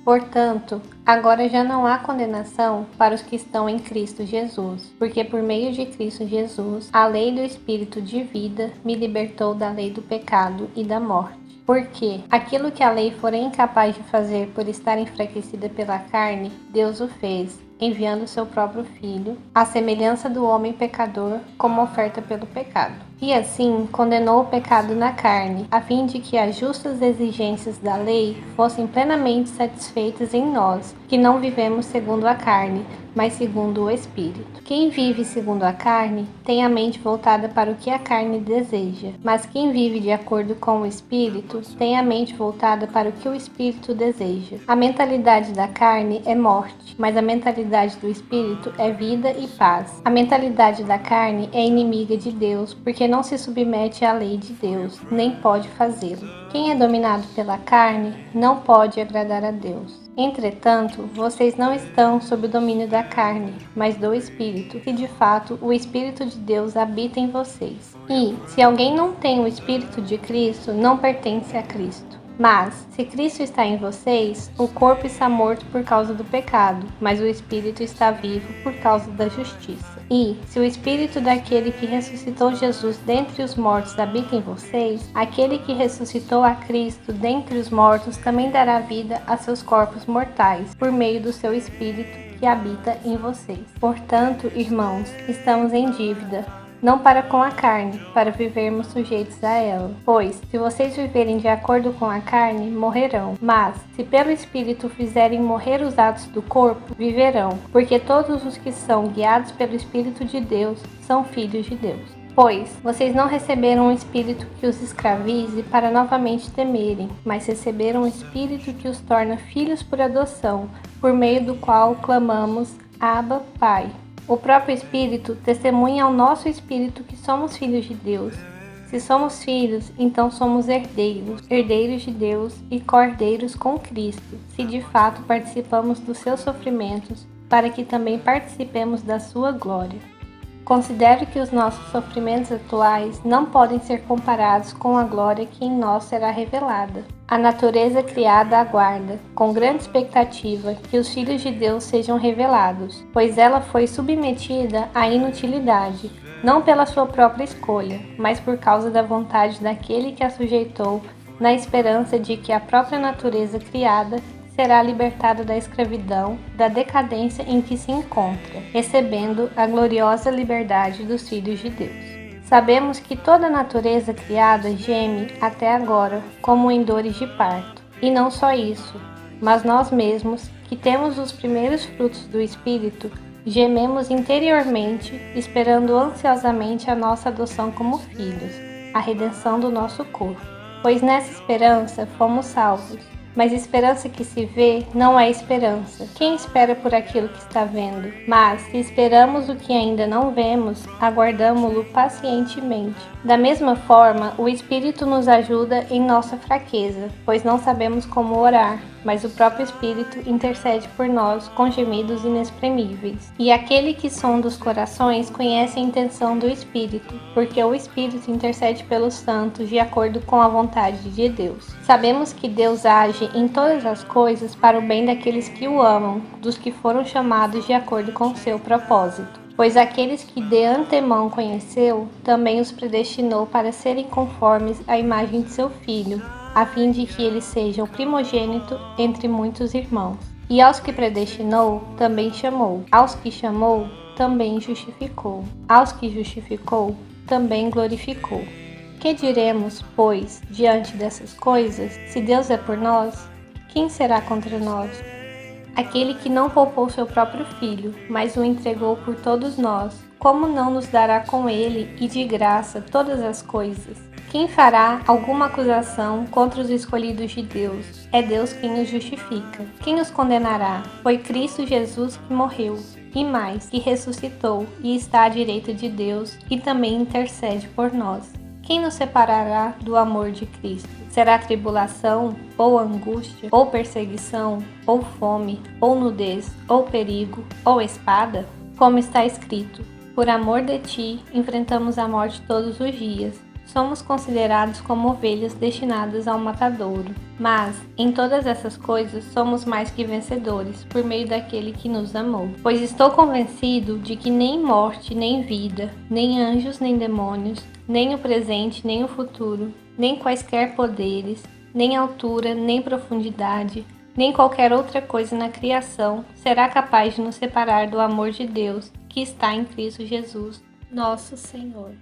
Portanto, agora já não há condenação para os que estão em Cristo Jesus, porque por meio de Cristo Jesus, a lei do Espírito de vida me libertou da lei do pecado e da morte. Porque aquilo que a lei fora incapaz de fazer por estar enfraquecida pela carne, Deus o fez, enviando seu próprio Filho, à semelhança do homem pecador, como oferta pelo pecado. E assim condenou o pecado na carne, a fim de que as justas exigências da lei fossem plenamente satisfeitas em nós, que não vivemos segundo a carne, mas segundo o Espírito. Quem vive segundo a carne tem a mente voltada para o que a carne deseja, mas quem vive de acordo com o Espírito tem a mente voltada para o que o Espírito deseja. A mentalidade da carne é morte, mas a mentalidade do Espírito é vida e paz. A mentalidade da carne é inimiga de Deus, porque não se submete à lei de Deus, nem pode fazê-lo. Quem é dominado pela carne não pode agradar a Deus. Entretanto, vocês não estão sob o domínio da carne, mas do Espírito, se de fato o Espírito de Deus habita em vocês. E, se alguém não tem o Espírito de Cristo, não pertence a Cristo. Mas, se Cristo está em vocês, o corpo está morto por causa do pecado, mas o Espírito está vivo por causa da justiça. E, se o Espírito daquele que ressuscitou Jesus dentre os mortos habita em vocês, aquele que ressuscitou a Cristo dentre os mortos também dará vida a seus corpos mortais, por meio do seu Espírito que habita em vocês. Portanto, irmãos, estamos em dívida, não para com a carne, para vivermos sujeitos a ela. Pois, se vocês viverem de acordo com a carne, morrerão. Mas, se pelo Espírito fizerem morrer os atos do corpo, viverão. Porque todos os que são guiados pelo Espírito de Deus são filhos de Deus. Pois, vocês não receberam um espírito que os escravize para novamente temerem, mas receberam um espírito que os torna filhos por adoção, por meio do qual clamamos, Abba, Pai. O próprio Espírito testemunha ao nosso espírito que somos filhos de Deus. Se somos filhos, então somos herdeiros, herdeiros de Deus e co-herdeiros com Cristo, se de fato participamos dos seus sofrimentos, para que também participemos da sua glória. Considero que os nossos sofrimentos atuais não podem ser comparados com a glória que em nós será revelada. A natureza criada aguarda, com grande expectativa, que os filhos de Deus sejam revelados, pois ela foi submetida à inutilidade, não pela sua própria escolha, mas por causa da vontade daquele que a sujeitou, na esperança de que a própria natureza criada será libertada da escravidão, da decadência em que se encontra, recebendo a gloriosa liberdade dos filhos de Deus. Sabemos que toda a natureza criada geme até agora, como em dores de parto. E não só isso, mas nós mesmos, que temos os primeiros frutos do Espírito, gememos interiormente, esperando ansiosamente a nossa adoção como filhos, a redenção do nosso corpo. Pois nessa esperança fomos salvos. Mas esperança que se vê não é esperança. Quem espera por aquilo que está vendo? Mas, se esperamos o que ainda não vemos, aguardamo-lo pacientemente. Da mesma forma, o Espírito nos ajuda em nossa fraqueza, pois não sabemos como orar, mas o próprio Espírito intercede por nós com gemidos inexprimíveis. E aquele que sonda os corações conhece a intenção do Espírito, porque o Espírito intercede pelos santos de acordo com a vontade de Deus. Sabemos que Deus age em todas as coisas para o bem daqueles que o amam, dos que foram chamados de acordo com seu propósito. Pois aqueles que de antemão conheceu, também os predestinou para serem conformes à imagem de seu Filho, a fim de que ele seja o primogênito entre muitos irmãos. E aos que predestinou, também chamou. Aos que chamou, também justificou. Aos que justificou, também glorificou. Que diremos, pois, diante dessas coisas? Se Deus é por nós, quem será contra nós? Aquele que não poupou seu próprio Filho, mas o entregou por todos nós, como não nos dará com ele e de graça todas as coisas? Quem fará alguma acusação contra os escolhidos de Deus? É Deus quem os justifica. Quem os condenará? Foi Cristo Jesus que morreu, e mais, que ressuscitou e está à direita de Deus e também intercede por nós. Quem nos separará do amor de Cristo? Será tribulação, ou angústia, ou perseguição, ou fome, ou nudez, ou perigo, ou espada? Como está escrito, por amor de ti, enfrentamos a morte todos os dias. somos considerados como ovelhas destinadas ao matadouro. Mas, em todas essas coisas, somos mais que vencedores, por meio daquele que nos amou. Pois estou convencido de que nem morte, nem vida, nem anjos, nem demônios, nem o presente, nem o futuro, nem quaisquer poderes, nem altura, nem profundidade, nem qualquer outra coisa na criação será capaz de nos separar do amor de Deus que está em Cristo Jesus, nosso Senhor.